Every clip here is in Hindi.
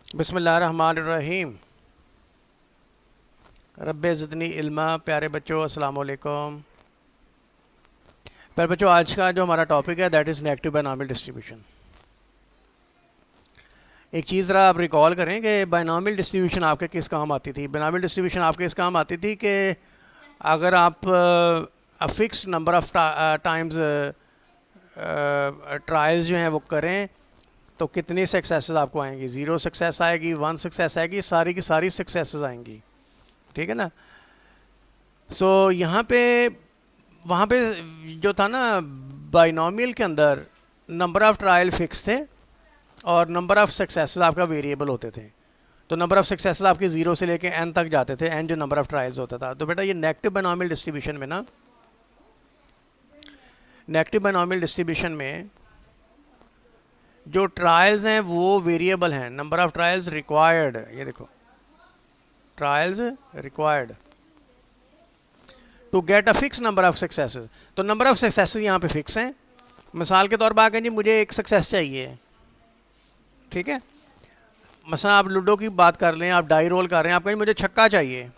बिस्मिल्लाहिर्रहमानिर्रहीम। रब्बे ज़िदनी इल्मा। प्यारे बच्चों, अस्सलाम वालेकुम। प्यारे बच्चों, आज का जो हमारा टॉपिक है that is negative binomial distribution. एक चीज़ ज़रा आप रिकॉल करें कि बायनॉमियल डिस्ट्रीब्यूशन आपके किस काम आती थी। बायनॉमियल डिस्ट्रीब्यूशन आपके इस काम आती थी कि अगर आप fix number of times trials जो हैं वो करें तो कितनी सक्सेसेस आपको आएंगी। 0 सक्सेस आएगी, 1 सक्सेस आएगी, सारी की सारी सक्सेसेस आएंगी। ठीक है ना। यहाँ पे वहाँ पे जो था ना, बाइनोमियल के अंदर नंबर ऑफ़ ट्रायल फिक्स थे और नंबर ऑफ़ सक्सेसेस आपका वेरिएबल होते थे। तो नंबर ऑफ़ सक्सेसेस आपके 0 से लेके n तक जाते थे, n जो नंबर ऑफ़ ट्रायल्स होता था। तो बेटा ये नेगेटिव बाइनोमियल डिस्ट्रीब्यूशन में ना, नेगेटिव बाइनोमियल डिस्ट्रीब्यूशन में जो ट्रायल्स हैं वो वेरिएबल हैं। नंबर ऑफ़ ट्रायल्स रिक्वायर्ड, ये देखो, trials required to get a fix number of successes. तो नंबर ऑफ सक्सेसेस यहाँ पे फिक्स हैं। मिसाल के तौर पर आके जी मुझे एक सक्सेस चाहिए, ठीक है। मसला आप लूडो की बात कर लें, आप डाई रोल कर रहे हैं, आप कहें मुझे छक्का चाहिए,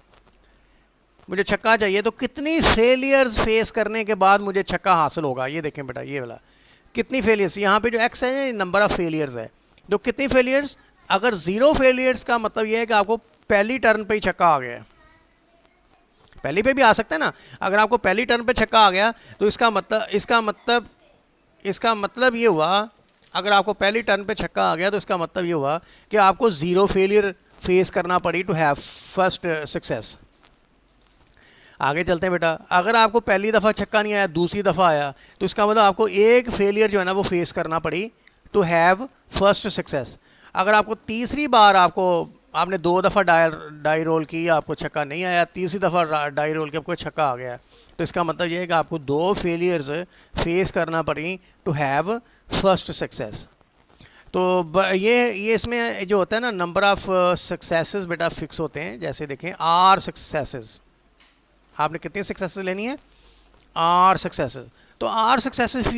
मुझे छक्का चाहिए, तो कितनी फेलियर्स फेस करने के बाद मुझे छक्का हासिल होगा। ये देखें बेटा, ये वाला कितनी फेलियर्स, यहाँ पे जो एक्स है नंबर ऑफ फेलियर्स है। जो कितनी फेलियर्स, अगर 0 फेलियर्स का मतलब ये है कि आपको पहली टर्न पे ही छक्का आ गया है। पहली पे भी आ सकता है ना। अगर आपको पहली टर्न पे छक्का आ गया तो इसका मतलब ये हुआ, अगर आपको पहली टर्न पे छक्का आ गया तो इसका मतलब ये हुआ कि आपको 0 फेलियर फेस करना पड़ी टू हैव फर्स्ट सक्सेस। आगे चलते हैं बेटा। अगर आपको पहली दफ़ा छक्का नहीं आया, दूसरी दफ़ा आया, तो इसका मतलब आपको एक फेलियर जो है ना वो फेस करना पड़ी टू हैव फर्स्ट सक्सेस। अगर आपको तीसरी बार आपने 2 दफ़ा डाई रोल की, आपको छक्का नहीं आया, तीसरी दफ़ा डाई रोल की आपको छक्का आ गया, तो इसका मतलब ये है कि आपको 2 फेलियर्स फेस करना पड़ी टू हैव फर्स्ट सक्सेस। तो ये इसमें जो होता है ना, नंबर ऑफ़ सक्सेसेस बेटा फिक्स होते हैं। जैसे देखें, आर सक्सेसेस, आपने कितनी सक्सेसेस लेनी है, आर सक्सेसेस। तो r successes, if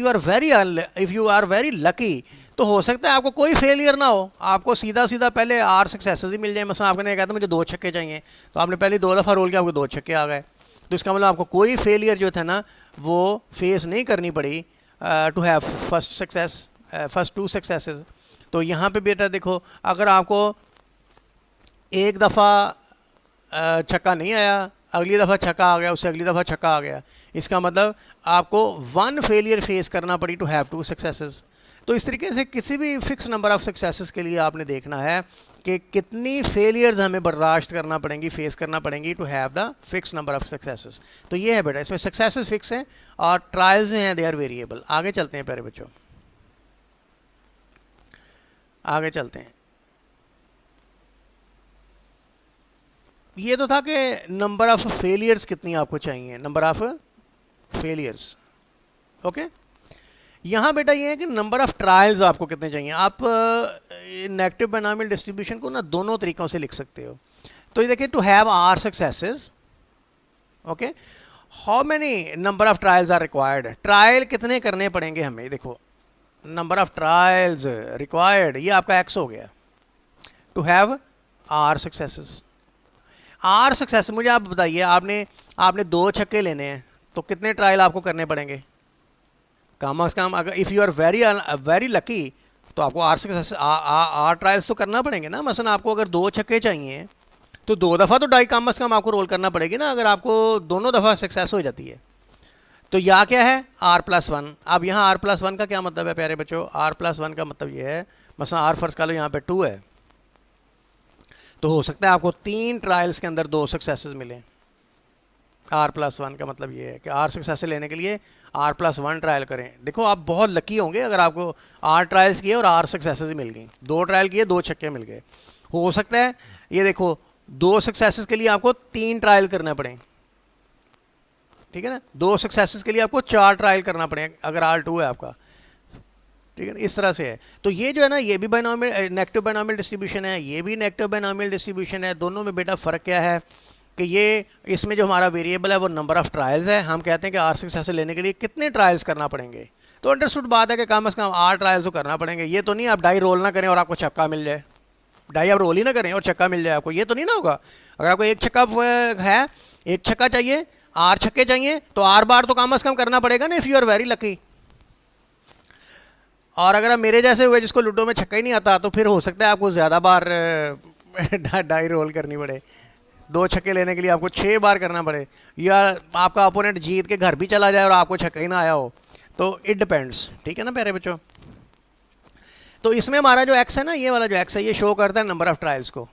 you are very lucky, तो हो सकता है आपको कोई फेलियर ना हो, आपको सीधा सीधा पहले आर सक्सेसेस ही मिल जाए। मतलब आपने कहा था मुझे 2 छक्के चाहिए, तो आपने पहले 2 दफ़ा रोल किया, आपको 2 छक्के आ गए। तो इसका मतलब आपको कोई फेलियर जो था ना वो फेस नहीं करनी पड़ी to have first success, first 2 successes. तो यहाँ पे बेटा देखो, अगर आपको एक दफ़ा छक्का नहीं आया, अगली दफ़ा छक्का आ गया, उससे अगली दफ़ा छक्का आ गया, इसका मतलब आपको 1 फेलियर फेस करना पड़ी टू हैव 2 सक्सेसेस। तो इस तरीके से किसी भी फिक्स नंबर ऑफ सक्सेसेस के लिए आपने देखना है कि कितनी फेलियर्स हमें बर्दाश्त करना पड़ेंगी, फेस करना पड़ेंगी to have the fix number of successes. तो ये है बेटा, इसमें सक्सेसेस फिक्स हैं और ट्रायल्स हैं दे आर वेरिएबल। आगे चलते हैं प्यारे बच्चों, आगे चलते हैं। ये तो था कि नंबर ऑफ फेलियर्स कितनी आपको चाहिए, नंबर ऑफ फेलियर्स, ओके। यहाँ बेटा ये है कि नंबर ऑफ ट्रायल्स आपको कितने चाहिए। आप नेगेटिव बायनॉमियल डिस्ट्रीब्यूशन को ना दोनों तरीक़ों से लिख सकते हो। तो ये देखिए, to have r successes, okay, how many number of trials are required. Trial कितने करने पड़ेंगे हमें, देखो नंबर ऑफ ट्रायल्स रिक्वायर्ड, ये आपका एक्स हो गया, to have r successes. R success, मुझे आप बताइए, आपने 2 छक्के लेने हैं, तो कितने ट्रायल आपको करने पड़ेंगे, कम से कम। अगर if you are very lucky तो आपको आर सक्सेस आर ट्रायल्स तो करना पड़ेंगे ना। मसलन आपको अगर 2 छक्के चाहिए तो 2 दफ़ा तो डाई कम से कम आपको रोल करना पड़ेगी ना, अगर आपको दोनों दफ़ा सक्सेस हो जाती है। तो यहाँ क्या है, R+1। अब यहाँ R+1 का क्या मतलब है प्यारे बच्चों, R+1 का मतलब ये है, मसलन आर फर्स्ट का लो यहाँ पे 2 है, तो हो सकता है आपको 3 ट्रायल्स के अंदर 2 सक्सेसेस मिलें। R+1 का मतलब ये है कि R सक्सेस लेने के लिए R+1 ट्रायल करें। देखो आप बहुत लकी होंगे अगर आपको R ट्रायल्स किए और R सक्सेसेस ही मिल गई। 2 ट्रायल किए, 2 छक्के मिल गए। हो सकता है ये देखो 2 सक्सेसेस के लिए आपको 3 ट्रायल करना पड़े, ठीक है ना। 2 सक्सेसेस के लिए आपको 4 ट्रायल करना पड़े अगर R2 है आपका, ठीक है ना। इस तरह से है। तो ये जो है ना, ये भी बायनॉमियल नेगेटिव बायनॉमियल डिस्ट्रीब्यूशन है, ये भी नेगेटिव बायनॉमियल डिस्ट्रीब्यूशन है। दोनों में बेटा फ़र्क क्या है कि ये इसमें जो हमारा वेरिएबल है वो नंबर ऑफ़ ट्रायल्स है। हम कहते हैं कि आर सक्सेस लेने के लिए कितने ट्रायल्स करना पड़ेंगे। तो अंडरस्टूड बात है कि कम से कम 8 ट्रायल्स तो करना पड़ेंगे। ये तो नहीं आप डाई रोल ना करें और आपको छक्का मिल जाए, डाई आप रोल ही ना करें और छक्का मिल जाए आपको, ये तो नहीं ना होगा। अगर आपको एक छक्का है, एक छक्का चाहिए, 8 छक्के चाहिए, तो 8 बार तो कम से कम करना पड़ेगा ना, if you are very lucky. और अगर आप मेरे जैसे हुए जिसको लूडो में छक्का ही नहीं आता, तो फिर हो सकता है आपको ज़्यादा बार डाई रोल करनी पड़े, 2 छक्के लेने के लिए आपको 6 बार करना पड़े, या आपका अपोनेंट जीत के घर भी चला जाए और आपको छक्का ही ना आया हो। तो इट डिपेंड्स, ठीक है ना प्यारे बच्चों। तो इसमें हमारा जो एक्स है ना, ये वाला जो एक्स है, ये शो करता है नंबर ऑफ ट्रायल्स को,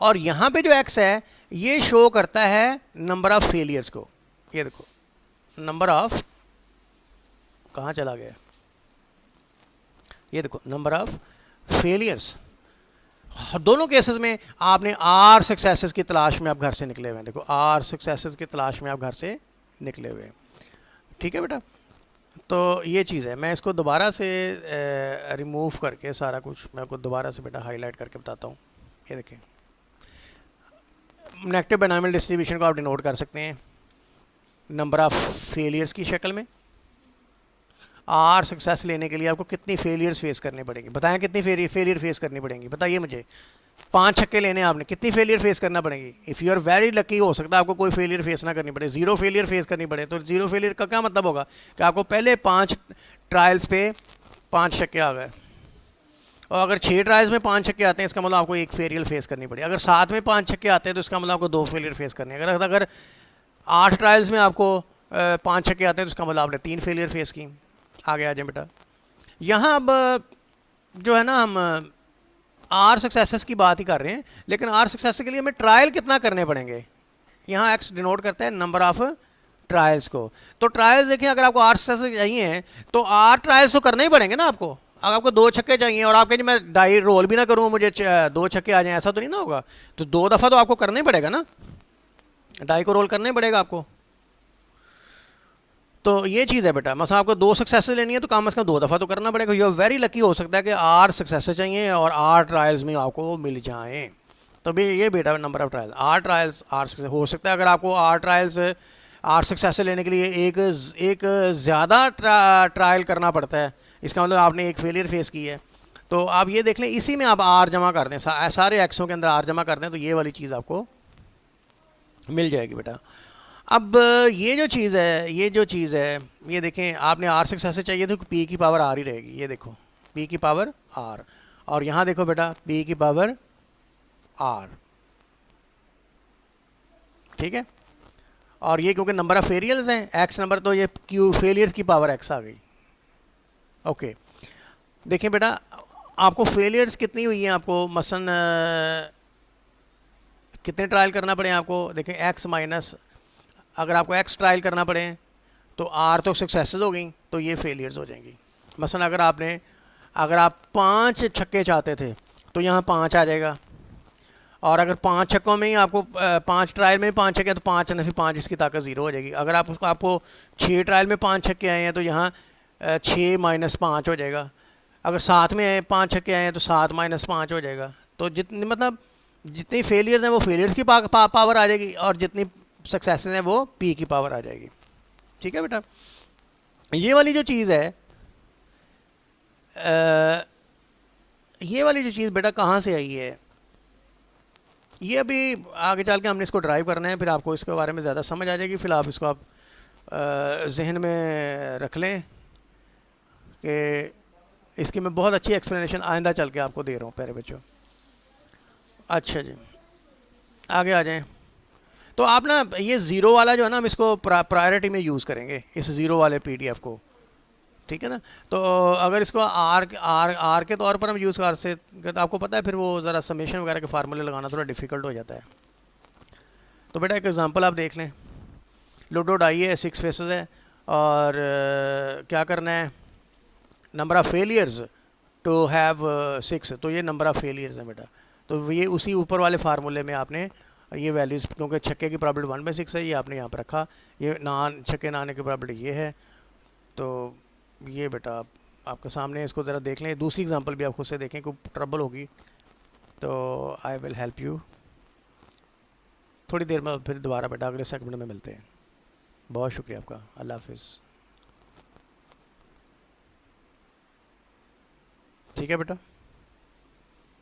और यहाँ पे जो एक्स है ये शो करता है नंबर ऑफ फेलियर्स को। ये देखो नंबर ऑफ, कहाँ चला गया, ये देखो नंबर ऑफ फेलियर्स। दोनों केसेस में आपने आर सक्सेसेस की तलाश में आप घर से निकले हुए हैं। देखो आर सक्सेसेस की तलाश में आप घर से निकले हुए हैं, ठीक है बेटा। तो ये चीज़ है, मैं इसको दोबारा से रिमूव करके सारा कुछ मैं आपको दोबारा से बेटा हाईलाइट करके बताता हूँ। ये देखिए नेगेटिव बायनॉमियल डिस्ट्रीब्यूशन को आप डिनोट कर सकते हैं नंबर ऑफ फेलियर्स की शक्ल में। आर सक्सेस लेने के लिए आपको कितनी फेलियर्स फेस करनी पड़ेगी, बताएं कितनी फेलियर फेस करनी पड़ेंगी, बताइए मुझे। 5 छक्के लेने आपने, कितनी फेलियर फेस करना पड़ेगी। If you are very lucky हो सकता है आपको कोई फेलियर फेस ना करनी पड़े, 0 फेलियर फेस करनी पड़े। तो 0 फेलियर का क्या मतलब होगा कि आपको पहले 5 ट्रायल्स पे 5 छक्के आ गए, और अगर 6 ट्रायल्स में 5 छक्के आते हैं इसका मतलब आपको 1 फेलियर फेस करनी पड़ी। अगर 7 में 5 छक्के आते हैं तो इसका मतलब आपको 2 फेलियर फेस करनी है। अगर 8 ट्रायल्स में आपको 5 छक्के आते हैं तो इसका मतलब आपने 3 फेलियर फेस की। आगे आ जाए बेटा, यहाँ अब जो है ना हम आर सक्सेसेस की बात ही कर रहे हैं, लेकिन आर सक्सेस के लिए हमें ट्रायल कितना करने पड़ेंगे। यहाँ एक्स डिनोट करते हैं नंबर ऑफ ट्रायल्स को। तो ट्रायल्स देखिए, अगर आपको आर सक्सेस चाहिए तो 8 ट्रायल्स तो करने ही पड़ेंगे ना आपको। अगर आपको 2 छक्के चाहिए और आप कहेंगे मैं डाई रोल भी ना करूँ मुझे 2 छक्के आ जाएं, ऐसा तो नहीं ना होगा। तो 2 दफ़ा तो आपको करना ही पड़ेगा ना, डाई को रोल करना ही पड़ेगा आपको। तो ये चीज़ है बेटा, मतलब आपको 2 सक्सेसेस लेनी है तो कम से कम 2 दफ़ा तो करना पड़ेगा। यू आर वेरी लकी, हो सकता है कि 8 सक्सेसेस चाहिए और 8 ट्रायल्स में आपको मिल जाएं। तो भी ये बेटा number of trials 8 trials 8 success हो सकता है। अगर आपको 8 ट्रायल्स 8 सक्सेस लेने के लिए एक ज़्यादा ट्रायल करना पड़ता है, इसका मतलब आपने एक फेलियर फेस की है। तो आप ये देख लें, इसी में आप आर जमा कर दें, सारे एक्सों के अंदर आर जमा कर दें तो ये वाली चीज़ आपको मिल जाएगी बेटा। अब ये जो चीज़ है ये देखें, आपने आर सक्सेस चाहिए तो पी की पावर आर ही रहेगी। ये देखो पी की पावर आर, और यहाँ देखो बेटा पी की पावर आर, ठीक है। और ये क्योंकि नंबर ऑफ फेलियर्स हैं एक्स नंबर, तो ये क्यू फेलियर्स की पावर एक्स आ गई। ओके देखें बेटा, आपको फेलियर्स कितनी हुई हैं, आपको मसलन कितने ट्रायल करना पड़े आपको। देखें एक्स माइनस, अगर आपको एक्स ट्रायल करना पड़े तो आर तो सक्सेसेस हो गई, तो ये फेलियर्स हो जाएंगी। मसलन अगर आप 5 छक्के चाहते थे तो यहाँ 5 आ जाएगा, और अगर 5 छक्कों में ही आपको 5 ट्रायल में 5 छक्के तो 5 न फिर 5 इसकी ताकत 0 हो जाएगी। अगर आपको 6 ट्रायल में 5 छक्के आए हैं तो यहाँ 6 माइनस 5 हो जाएगा। अगर 7 में 5 छक्के आए हैं तो 7 माइनस 5 हो जाएगा। तो जितनी फेलियर्स हैं वो फेलियर्स की पावर आ जाएगी, और जितनी सक्सेस हैं वो पी की पावर आ जाएगी। ठीक है बेटा, ये वाली जो चीज़ है ये वाली जो चीज़ बेटा कहाँ से आई है, ये अभी आगे चल के हमने इसको ड्राइव करना है, फिर आपको इसके बारे में ज़्यादा समझ आ जाएगी। फिर आप इसको आप जहन में रख लें कि इसकी मैं बहुत अच्छी एक्सप्लेनेशन आइंदा चल के आपको दे रहा हूँ प्यारे बच्चों। अच्छा जी, आगे आ जाएं। तो आप ना ये ज़ीरो वाला जो है ना, हम इसको प्रायोरिटी में यूज़ करेंगे, इस ज़ीरो वाले पीडीएफ को, ठीक है ना। तो अगर इसको आर के तौर पर हम यूज़ कर सकते तो आपको पता है फिर वो ज़रा समेशन वगैरह के फार्मूले लगाना थोड़ा डिफ़िकल्ट हो जाता है। तो बेटा एक एग्जांपल आप देख लें, लूडो डाई है, 6 फेसेस है, और क्या करना है, number of failures to have 6, तो ये नंबर ऑफ़ फेलियर्स है बेटा। तो ये उसी ऊपर वाले फार्मूले में आपने ये वैल्यूज़, क्योंकि छक्के की प्रॉबिलिटी 1/6 है, ये आपने यहाँ पर रखा, ये छक्के ना आने की प्रॉबिलिटी ये है। तो ये बेटा आपके सामने, इसको ज़रा देख लें। दूसरी एग्जांपल भी आप खुद से देखें, कोई ट्रबल होगी तो आई विल हेल्प यू। थोड़ी देर में फिर दोबारा बेटा अगले सेगमेंट में मिलते हैं। बहुत शुक्रिया आपका, अल्लाह हाफिज़। ठीक है बेटा।